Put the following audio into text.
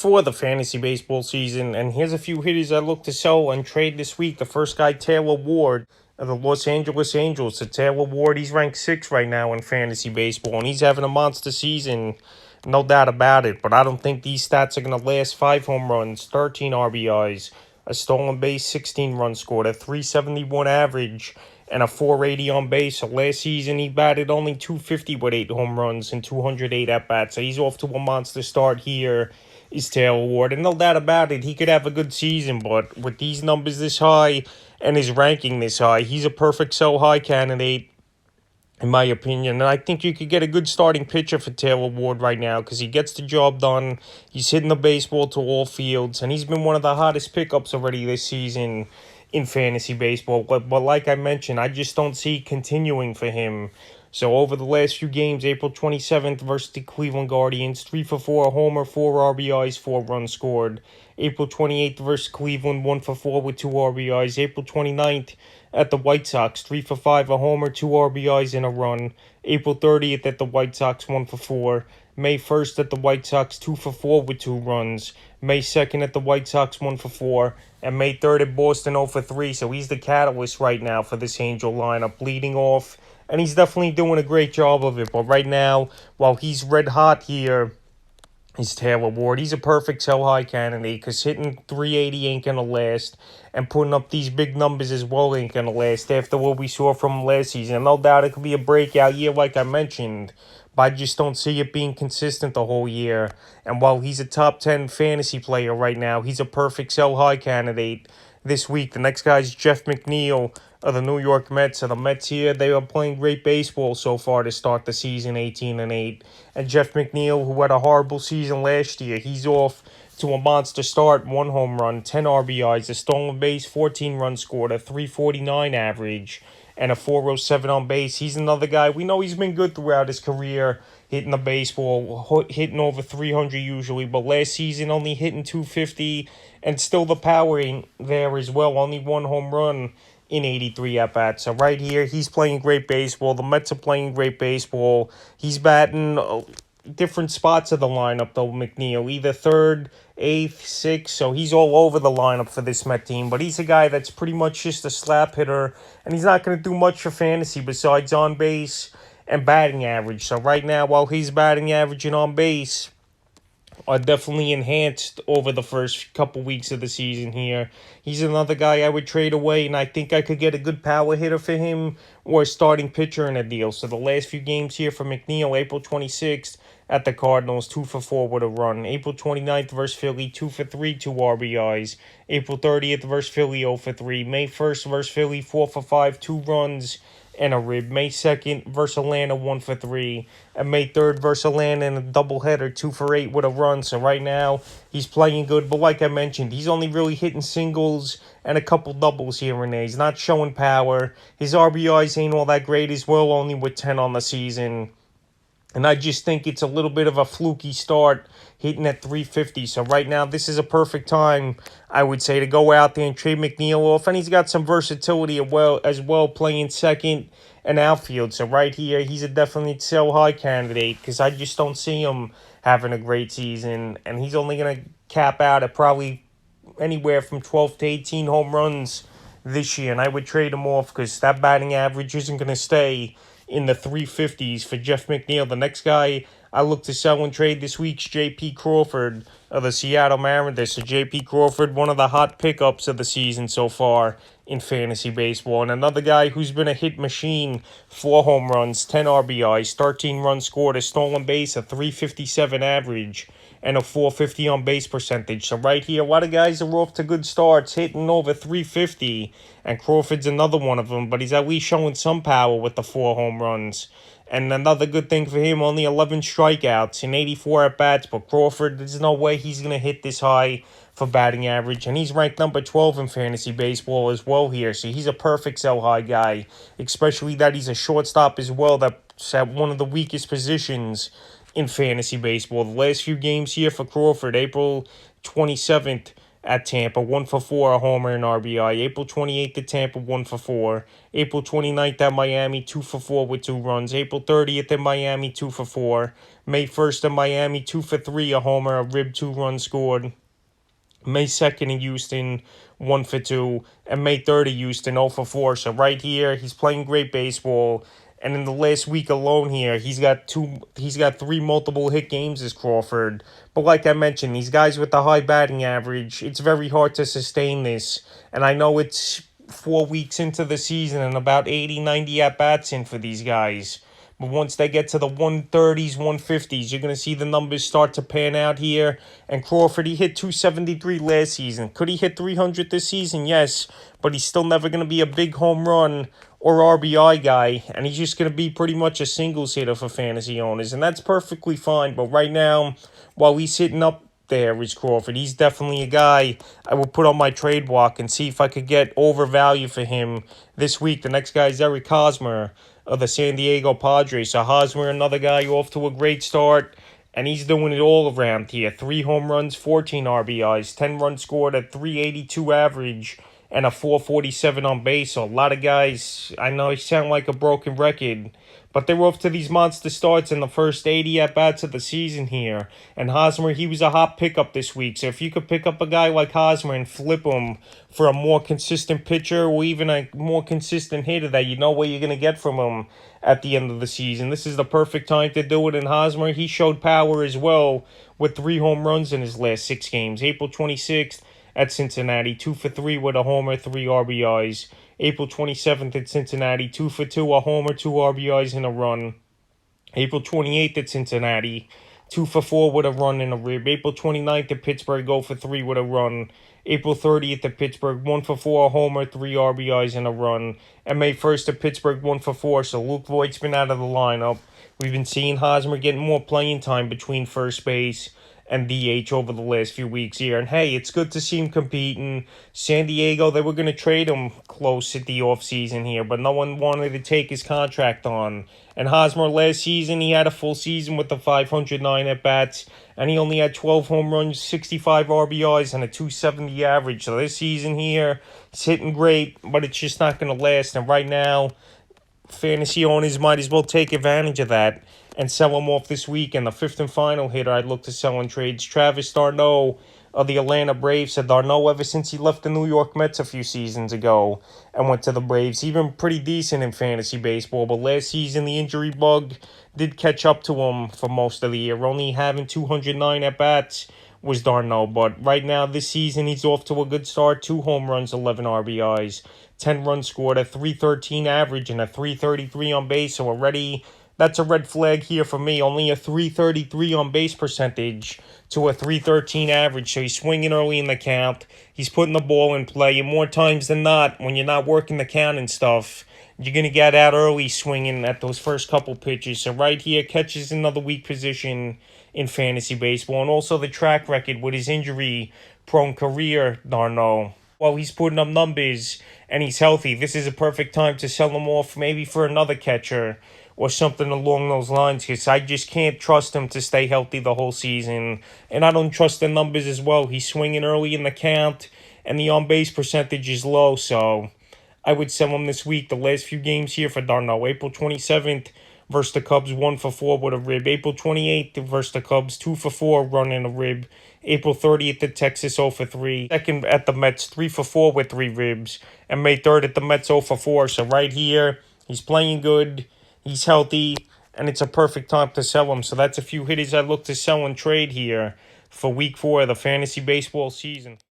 for the fantasy baseball season, and here's a few hitters I look to sell and trade this week. The first guy, Taylor Ward of the Los Angeles Angels. So Taylor Ward, he's ranked 6th right now in fantasy baseball, and he's having a monster season, no doubt about it. But I don't think these stats are going to last. 5 home runs, 13 RBIs, a stolen base, 16 runs scored, a 371 average, and a 480 on base. So last season, he batted only 250 with 8 home runs and 208 at-bats. So he's off to a monster start here, is Taylor Ward. And no doubt about it, he could have a good season, but with these numbers this high and his ranking this high, he's a perfect sell-high candidate, in my opinion. And I think you could get a good starting pitcher for Taylor Ward right now because he gets the job done. He's hitting the baseball to all fields, and he's been one of the hottest pickups already this season in fantasy baseball. But like I mentioned, I just don't see continuing for him. So over the last few games, April 27th versus the Cleveland Guardians, 3 for 4, a homer, 4 RBIs, 4 runs scored. April 28th versus Cleveland, 1 for 4 with 2 RBIs. April 29th at the White Sox, 3 for 5, a homer, 2 RBIs, and a run. April 30th at the White Sox, 1 for 4. May 1st at the White Sox, 2 for 4 with 2 runs. May 2nd at the White Sox, 1 for 4. And May 3rd at Boston, 0 for 3. So he's the catalyst right now for this Angel lineup, leading off. And he's definitely doing a great job of it. But right now, while he's red hot here, is Taylor Ward. He's a perfect sell-high candidate because hitting 380 ain't going to last, and putting up these big numbers as well ain't going to last after what we saw from him last season. No doubt it could be a breakout year like I mentioned, but I just don't see it being consistent the whole year. And while he's a top 10 fantasy player right now, he's a perfect sell-high candidate this week. The next guy is Jeff McNeil of the New York Mets. So the Mets here, they are playing great baseball so far to start the season, 18-8. And Jeff McNeil, who had a horrible season last year, he's off to a monster start. 1 home run, 10 RBIs, a stolen base, 14 runs scored, a 349 average, and a 407 on base. He's another guy. We know he's been good throughout his career, hitting the baseball, hitting over 300 usually, but last season only hitting 250, and still the power ain't there as well. Only 1 home run in 83 at-bats. So right here, he's playing great baseball. The Mets are playing great baseball. He's batting different spots of the lineup, though, McNeil. Either 3rd, 8th, 6th. So he's all over the lineup for this Met team. But he's a guy that's pretty much just a slap hitter, and he's not going to do much for fantasy besides on base and batting average. So right now, while he's batting average and on base are definitely enhanced over the first couple weeks of the season here, he's another guy I would trade away, and I think I could get a good power hitter for him or a starting pitcher in a deal. So the last few games here for McNeil, April 26th at the Cardinals, 2 for 4 with a run. April 29th versus Philly, 2 for 3, 2 RBIs. April 30th versus Philly, 0 for 3. May 1st versus Philly, 4 for 5, 2 runs, and a rib. May 2nd versus Atlanta, 1 for 3. And May 3rd versus Atlanta in a doubleheader, 2 for 8 with a run. So right now, he's playing good. But like I mentioned, he's only really hitting singles and a couple doubles here and there. He's not showing power. His RBIs ain't all that great as well, only with 10 on the season. And I just think it's a little bit of a fluky start, hitting at 350. So right now, this is a perfect time, I would say, to go out there and trade McNeil off. And he's got some versatility as well, playing second and outfield. So right here, he's a definitely sell-high candidate because I just don't see him having a great season. And he's only going to cap out at probably anywhere from 12 to 18 home runs this year. And I would trade him off because that batting average isn't going to stay in the 350s for Jeff McNeil. The next guy I look to sell and trade this week's J.P. Crawford of the Seattle Mariners. So J.P. Crawford, one of the hot pickups of the season so far in fantasy baseball. And another guy who's been a hit machine, 4 home runs, 10 RBIs, 13 runs scored, a stolen base, a 357 average, and a 450 on base percentage. So right here, a lot of guys are off to good starts, hitting over 350, and Crawford's another one of them, but he's at least showing some power with the 4 home runs. And another good thing for him, only 11 strikeouts in 84 at-bats, but Crawford, there's no way he's going to hit this high for batting average, and he's ranked number 12 in fantasy baseball as well here, so he's a perfect sell-high guy, especially that he's a shortstop as well, that's at one of the weakest positions in fantasy baseball. The last few games here for Crawford, April 27th at Tampa, 1 for 4, a homer and RBI. April 28th at Tampa, 1 for 4. April 29th at Miami, 2 for 4 with 2 runs. April 30th at Miami, 2 for 4. May 1st at Miami, 2 for 3, a homer, a rib, 2 runs scored. May 2nd in Houston, 1 for 2. And May 3rd at Houston, 0 for 4. So right here, he's playing great baseball. And in the last week alone here, he's got 3 multiple hit games as Crawford. But like I mentioned, these guys with the high batting average, it's very hard to sustain this. And I know it's 4 weeks into the season and about 80, 90 at-bats in for these guys. But once they get to the 130s, 150s, you're going to see the numbers start to pan out here. And Crawford, he hit 273 last season. Could he hit 300 this season? Yes. But he's still never going to be a big home run or RBI guy. And he's just going to be pretty much a singles hitter for fantasy owners. And that's perfectly fine. But right now, while he's hitting up there is Crawford, he's definitely a guy I will put on my trade block and see if I could get overvalue for him this week. The next guy is Eric Hosmer of the San Diego Padres. So Hosmer, another guy off to a great start, and he's doing it all around here. 3 home runs, 14 RBIs, 10 runs scored at 382 average, and a 447 on base. So a lot of guys, I know I sound like a broken record, but they were off to these monster starts in the first 80 at-bats of the season here. And Hosmer, he was a hot pickup this week. So if you could pick up a guy like Hosmer and flip him for a more consistent pitcher or even a more consistent hitter that you know what you're going to get from him at the end of the season, this is the perfect time to do it. And Hosmer, he showed power as well with 3 home runs in his last 6 games. April 26th at Cincinnati, 2 for 3 with a homer, 3 RBIs. April 27th at Cincinnati, 2 for 2, a homer, 2 RBIs and a run. April 28th at Cincinnati, 2 for 4 with a run and a rib. April 29th at Pittsburgh, 0 for 3 with a run. April 30th at Pittsburgh, 1 for 4, a homer, 3 RBIs and a run. And May 1st at Pittsburgh, 1 for 4. So Luke Voigt's been out of the lineup. We've been seeing Hosmer getting more playing time between first base and DH over the last few weeks here. And hey, it's good to see him competing. San Diego, they were going to trade him close at the offseason here, but no one wanted to take his contract on. And Hosmer last season, he had a full season with the 509 at-bats, and he only had 12 home runs, 65 RBIs, and a 270 average. So this season here, he's hitting great, but it's just not going to last. And right now, fantasy owners might as well take advantage of that and sell him off this week. And the 5th and final hitter I'd look to sell in trades, Travis d'Arnaud of the Atlanta Braves. So d'Arnaud, ever since he left the New York Mets a few seasons ago and went to the Braves, he's been pretty decent in fantasy baseball. But last season, the injury bug did catch up to him for most of the year. Only having 209 at-bats was d'Arnaud. But right now, this season, he's off to a good start. 2 home runs, 11 RBIs, 10 runs scored, a 313 average, and a 333 on base. So already, that's a red flag here for me. Only a 333 on base percentage to a 313 average. So he's swinging early in the count. He's putting the ball in play. And more times than not, when you're not working the count and stuff, you're going to get out early swinging at those first couple pitches. So right here, catches another weak position in fantasy baseball. And also the track record with his injury-prone career, d'Arnaud. While he's putting up numbers and he's healthy, this is a perfect time to sell him off maybe for another catcher or something along those lines, because I just can't trust him to stay healthy the whole season. And I don't trust the numbers as well. He's swinging early in the count, and the on-base percentage is low, so I would sell him this week. The last few games here for d'Arnaud, April 27th versus the Cubs, 1 for 4 with a rib. April 28th versus the Cubs, 2 for 4, run and a rib. April 30th at Texas, 0 for 3. Second at the Mets, 3 for 4 with 3 ribs. And May 3rd at the Mets, 0 for 4. So right here, he's playing good, he's healthy, and it's a perfect time to sell him. So that's a few hitters I look to sell and trade here for week 4 of the fantasy baseball season.